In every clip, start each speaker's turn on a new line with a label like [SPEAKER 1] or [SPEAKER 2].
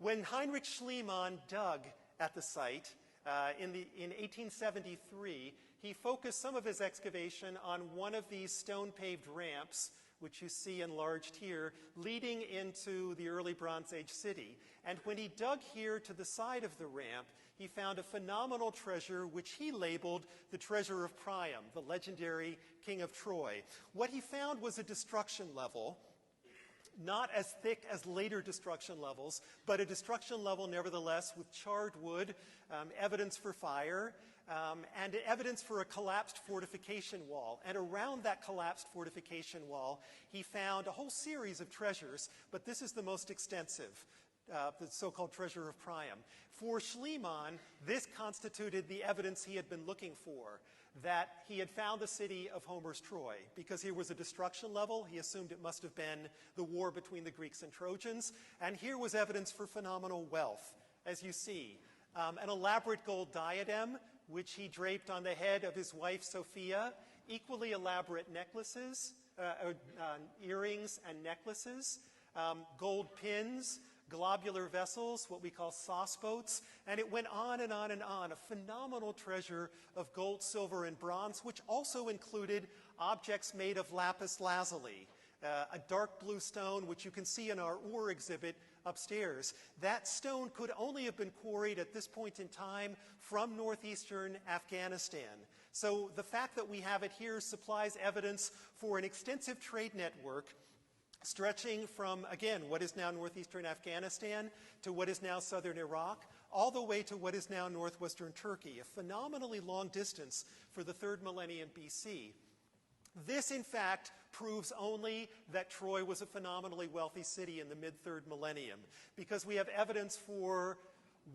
[SPEAKER 1] When Heinrich Schliemann dug at the site in 1873, he focused some of his excavation on one of these stone-paved ramps, which you see enlarged here, leading into the early Bronze Age city. And when he dug here to the side of the ramp, he found a phenomenal treasure which he labeled the treasure of Priam, the legendary king of Troy. What he found was a destruction level, not as thick as later destruction levels, but a destruction level nevertheless with charred wood, evidence for fire, and evidence for a collapsed fortification wall. And around that collapsed fortification wall, he found a whole series of treasures, but this is the most extensive, the so-called treasure of Priam. For Schliemann, this constituted the evidence he had been looking for, that he had found the city of Homer's Troy. Because here was a destruction level, he assumed it must have been the war between the Greeks and Trojans. And here was evidence for phenomenal wealth, as you see. An elaborate gold diadem, which he draped on the head of his wife Sophia, equally elaborate necklaces, earrings and necklaces, gold pins, globular vessels, what we call sauce boats, and it went on and on and on. A phenomenal treasure of gold, silver, and bronze, which also included objects made of lapis lazuli, a dark blue stone, which you can see in our Ur exhibit upstairs. That stone could only have been quarried at this point in time from northeastern Afghanistan. So the fact that we have it here supplies evidence for an extensive trade network stretching from, again, what is now northeastern Afghanistan to what is now southern Iraq, all the way to what is now northwestern Turkey, a phenomenally long distance for the 3rd millennium BC. This, in fact, proves only that Troy was a phenomenally wealthy city in the mid-3rd millennium, because we have evidence for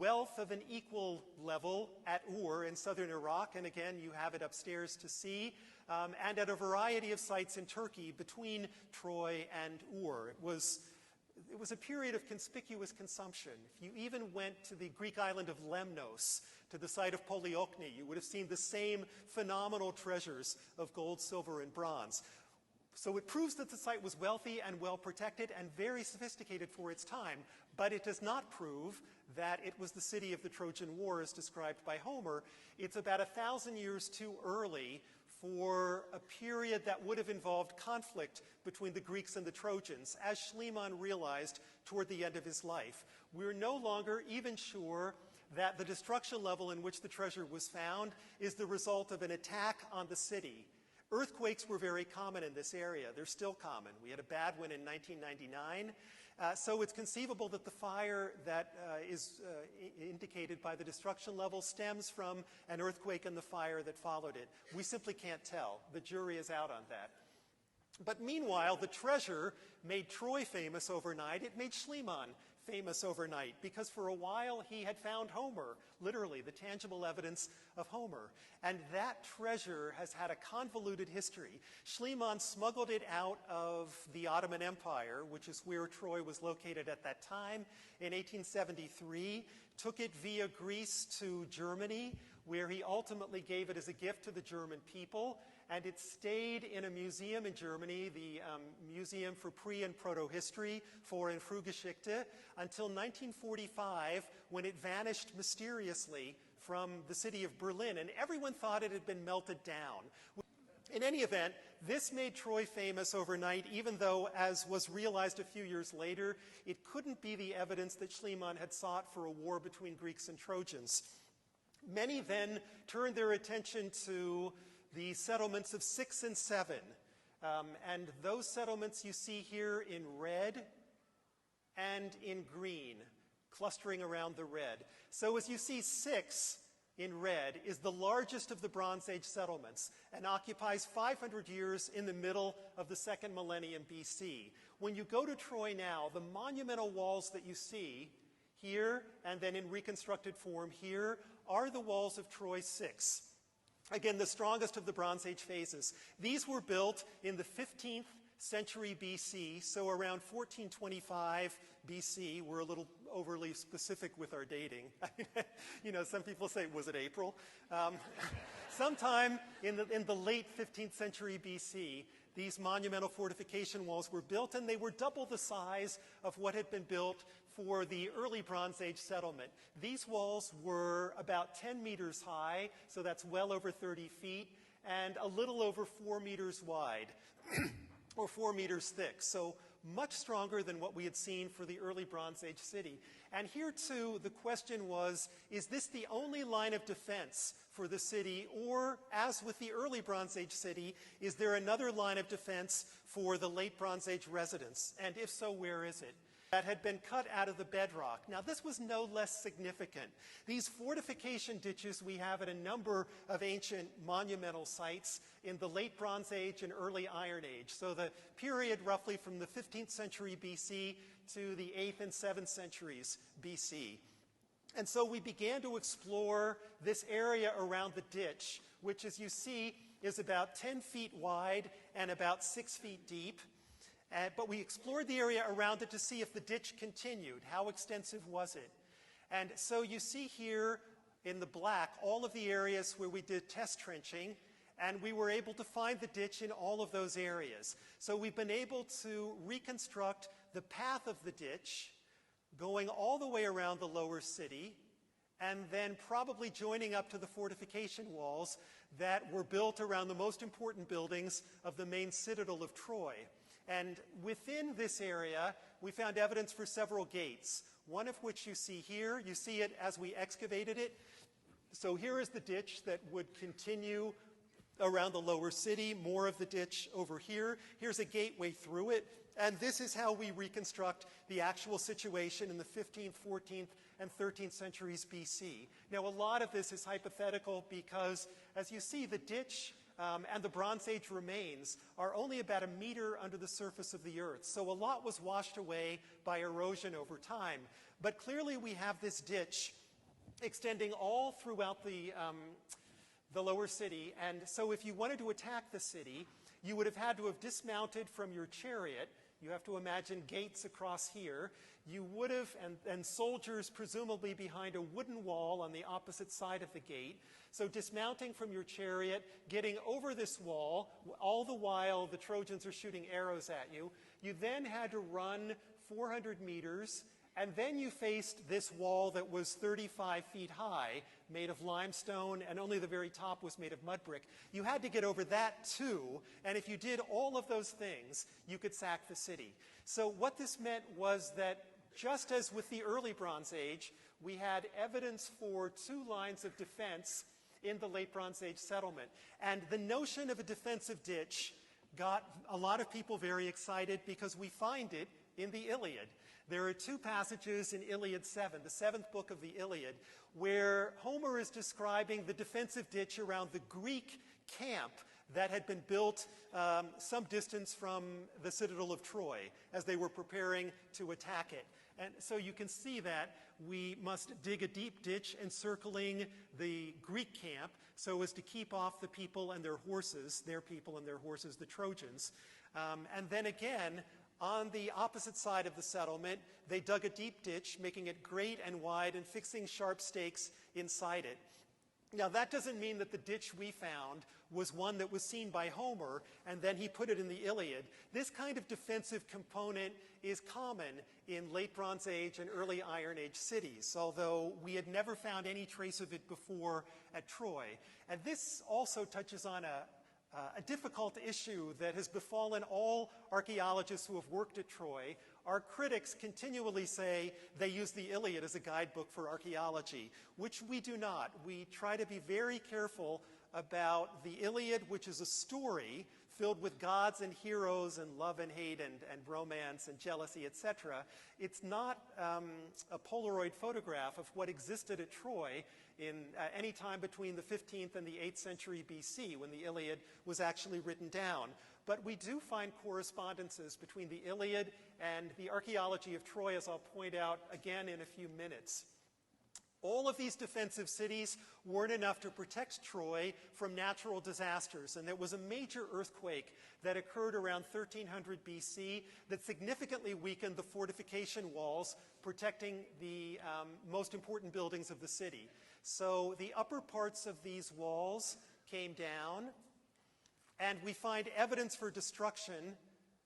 [SPEAKER 1] wealth of an equal level at Ur in southern Iraq, and again, you have it upstairs to see, and at a variety of sites in Turkey between Troy and Ur. It was a period of conspicuous consumption. If you even went to the Greek island of Lemnos, to the site of Polyokni, you would have seen the same phenomenal treasures of gold, silver, and bronze. So it proves that the site was wealthy and well protected and very sophisticated for its time, but it does not prove that it was the city of the Trojan War as described by Homer. It's about 1,000 years too early for a period that would have involved conflict between the Greeks and the Trojans, as Schliemann realized toward the end of his life. We're no longer even sure that the destruction level in which the treasure was found is the result of an attack on the city. Earthquakes were very common in this area. They're still common. We had a bad one in 1999. So it's conceivable that the fire that is indicated by the destruction level stems from an earthquake and the fire that followed it. We simply can't tell. The jury is out on that. But meanwhile, the treasure made Troy famous overnight. It made Schliemann famous overnight, because for a while he had found Homer, literally the tangible evidence of Homer. And that treasure has had a convoluted history. Schliemann smuggled it out of the Ottoman Empire, which is where Troy was located at that time, in 1873, took it via Greece to Germany, where he ultimately gave it as a gift to the German people, and it stayed in a museum in Germany, the Museum for Pre- and Proto-History, Vor- und Frühgeschichte, until 1945, when it vanished mysteriously from the city of Berlin, and everyone thought it had been melted down. In any event, this made Troy famous overnight, even though, as was realized a few years later, it couldn't be the evidence that Schliemann had sought for a war between Greeks and Trojans. Many then turned their attention to the settlements of 6 and 7. And those settlements you see here in red and in green, clustering around the red. So as you see, 6 in red is the largest of the Bronze Age settlements and occupies 500 years in the middle of the 2nd millennium BC. When you go to Troy now, the monumental walls that you see here and then in reconstructed form here are the walls of Troy 6. Again, the strongest of the Bronze Age phases. These were built in the 15th century BC, so around 1425 BC. We're a little overly specific with our dating. You know, some people say, was it April? Sometime in the late 15th century BC, these monumental fortification walls were built, and they were double the size of what had been built for the early Bronze Age settlement. These walls were about 10 meters high, so that's well over 30 feet, and a little over 4 meters wide, or 4 meters thick. So much stronger than what we had seen for the early Bronze Age city. And here, too, the question was, is this the only line of defense for the city, or, as with the early Bronze Age city, is there another line of defense for the late Bronze Age residents? And if so, where is it? That had been cut out of the bedrock. Now, this was no less significant. These fortification ditches we have at a number of ancient monumental sites in the late Bronze Age and early Iron Age. So the period roughly from the 15th century BC to the 8th and 7th centuries BC. And so we began to explore this area around the ditch, which, as you see, is about 10 feet wide and about 6 feet deep. But we explored the area around it to see if the ditch continued. How extensive was it? And so you see here in the black all of the areas where we did test trenching, and we were able to find the ditch in all of those areas. So we've been able to reconstruct the path of the ditch, going all the way around the lower city, and then probably joining up to the fortification walls that were built around the most important buildings of the main citadel of Troy. And within this area, we found evidence for several gates, one of which you see here. You see it as we excavated it. So here is the ditch that would continue around the lower city, more of the ditch over here. Here's a gateway through it. And this is how we reconstruct the actual situation in the 15th, 14th, and 13th centuries BC. Now, a lot of this is hypothetical because, as you see, the ditch and the Bronze Age remains are only about a meter under the surface of the earth. So a lot was washed away by erosion over time. But clearly we have this ditch extending all throughout the lower city. And so if you wanted to attack the city, you would have had to have dismounted from your chariot. You have to imagine gates across here. You would have, and soldiers presumably behind a wooden wall on the opposite side of the gate. So dismounting from your chariot, getting over this wall, all the while the Trojans are shooting arrows at you. You then had to run 400 meters, and then you faced this wall that was 35 feet high, made of limestone, and only the very top was made of mud brick. You had to get over that too, and if you did all of those things, you could sack the city. So what this meant was that just as with the early Bronze Age, we had evidence for two lines of defense in the late Bronze Age settlement. And the notion of a defensive ditch got a lot of people very excited because we find it in the Iliad. There are two passages in Iliad 7, the seventh book of the Iliad, where Homer is describing the defensive ditch around the Greek camp that had been built some distance from the citadel of Troy as they were preparing to attack it. And so you can see that we must dig a deep ditch encircling the Greek camp so as to keep off the people and their horses, their people and their horses, the Trojans. And then again, on the opposite side of the settlement, they dug a deep ditch, making it great and wide and fixing sharp stakes inside it. Now, that doesn't mean that the ditch we found was one that was seen by Homer, and then he put it in the Iliad. This kind of defensive component is common in late Bronze Age and early Iron Age cities, although we had never found any trace of it before at Troy. And this also touches on a difficult issue that has befallen all archaeologists who have worked at Troy. Our critics continually say they use the Iliad as a guidebook for archaeology, which we do not. We try to be very careful about the Iliad, which is a story filled with gods and heroes and love and hate and romance and jealousy, etc. It's not a Polaroid photograph of what existed at Troy in any time between the 15th and the 8th century BC, when the Iliad was actually written down. But we do find correspondences between the Iliad and the archaeology of Troy, as I'll point out again in a few minutes. All of these defensive cities weren't enough to protect Troy from natural disasters, and there was a major earthquake that occurred around 1300 BC that significantly weakened the fortification walls protecting the most important buildings of the city. So the upper parts of these walls came down, And we find evidence for destruction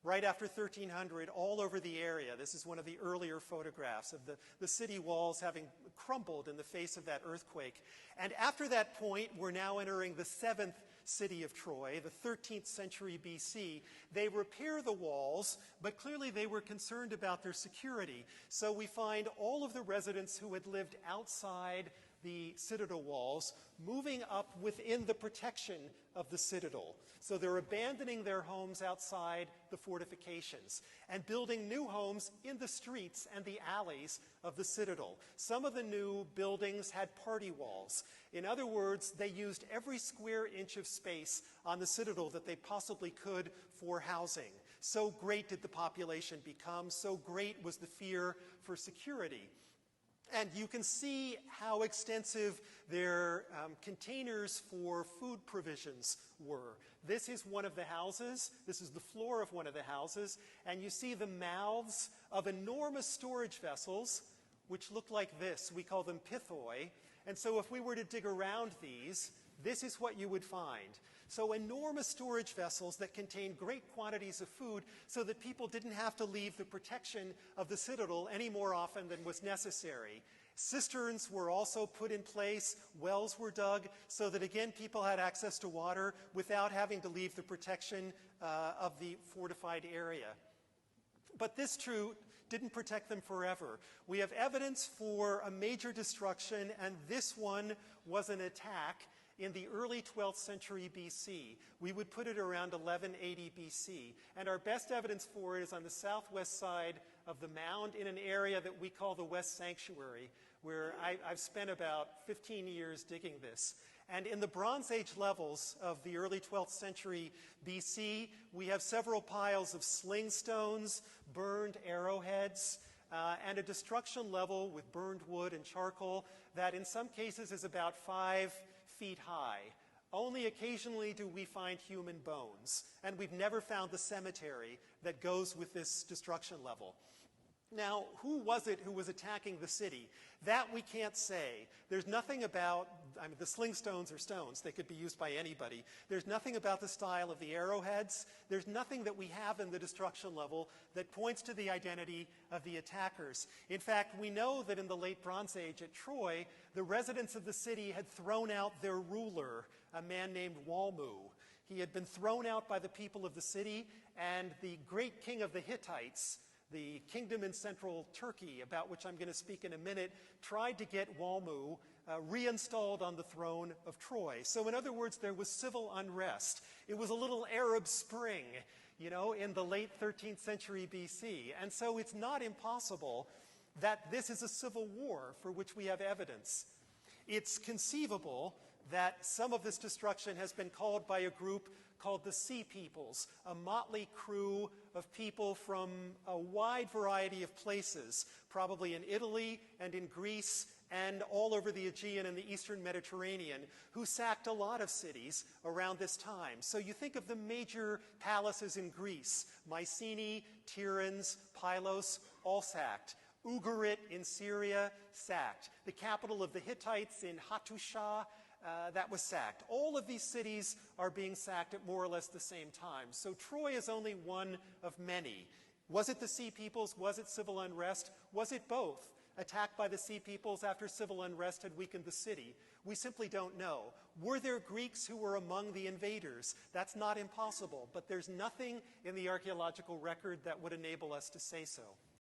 [SPEAKER 1] right after 1300 all over the area. This is one of the earlier photographs of the city walls having crumbled in the face of that earthquake. And after that point, we're now entering the 7th city of Troy, the 13th century BC. They repair the walls, but clearly they were concerned about their security. So we find all of the residents who had lived outside the citadel walls moving up within the protection of the citadel. So they're abandoning their homes outside the fortifications and building new homes in the streets and the alleys of the citadel. Some of the new buildings had party walls. In other words, they used every square inch of space on the citadel that they possibly could for housing. So great did the population become, so great was the fear for security. And you can see how extensive their containers for food provisions were. This is one of the houses. This is the floor of one of the houses. And you see the mouths of enormous storage vessels, which look like this. We call them pithoi. And so if we were to dig around these, this is what you would find. So enormous storage vessels that contain great quantities of food so that people didn't have to leave the protection of the citadel any more often than was necessary. Cisterns were also put in place. Wells were dug so that, again, people had access to water without having to leave the protection of the fortified area. But this too didn't protect them forever. We have evidence for a major destruction, and this one was an attack in the early 12th century BC. We would put it around 1180 BC. And our best evidence for it is on the southwest side of the mound in an area that we call the West Sanctuary, where I've spent about 15 years digging this. And in the Bronze Age levels of the early 12th century BC, we have several piles of sling stones, burned arrowheads, and a destruction level with burned wood and charcoal that in some cases is about 5 feet high. Only occasionally do we find human bones, and we've never found the cemetery that goes with this destruction level. Now, who was it who was attacking the city? That we can't say. There's nothing about, the sling stones are stones. They could be used by anybody. There's nothing about the style of the arrowheads. There's nothing that we have in the destruction level that points to the identity of the attackers. In fact, we know that in the late Bronze Age at Troy, the residents of the city had thrown out their ruler, a man named Walmu. He had been thrown out by the people of the city, and the great king of the Hittites, the kingdom in central Turkey, about which I'm going to speak in a minute, tried to get Walmu reinstalled on the throne of Troy. So in other words, there was civil unrest. It was a little Arab Spring, in the late 13th century BC. And so it's not impossible that this is a civil war for which we have evidence. It's conceivable that some of this destruction has been called by a group called the Sea Peoples, a motley crew of people from a wide variety of places, probably in Italy and in Greece and all over the Aegean and the Eastern Mediterranean, who sacked a lot of cities around this time. So you think of the major palaces in Greece: Mycenae, Tiryns, Pylos, all sacked. Ugarit in Syria, sacked. The capital of the Hittites in Hattusha, that was sacked. All of these cities are being sacked at more or less the same time. So Troy is only one of many. Was it the Sea Peoples? Was it civil unrest? Was it both? Attacked by the Sea Peoples after civil unrest had weakened the city? We simply don't know. Were there Greeks who were among the invaders? That's not impossible, but there's nothing in the archaeological record that would enable us to say so.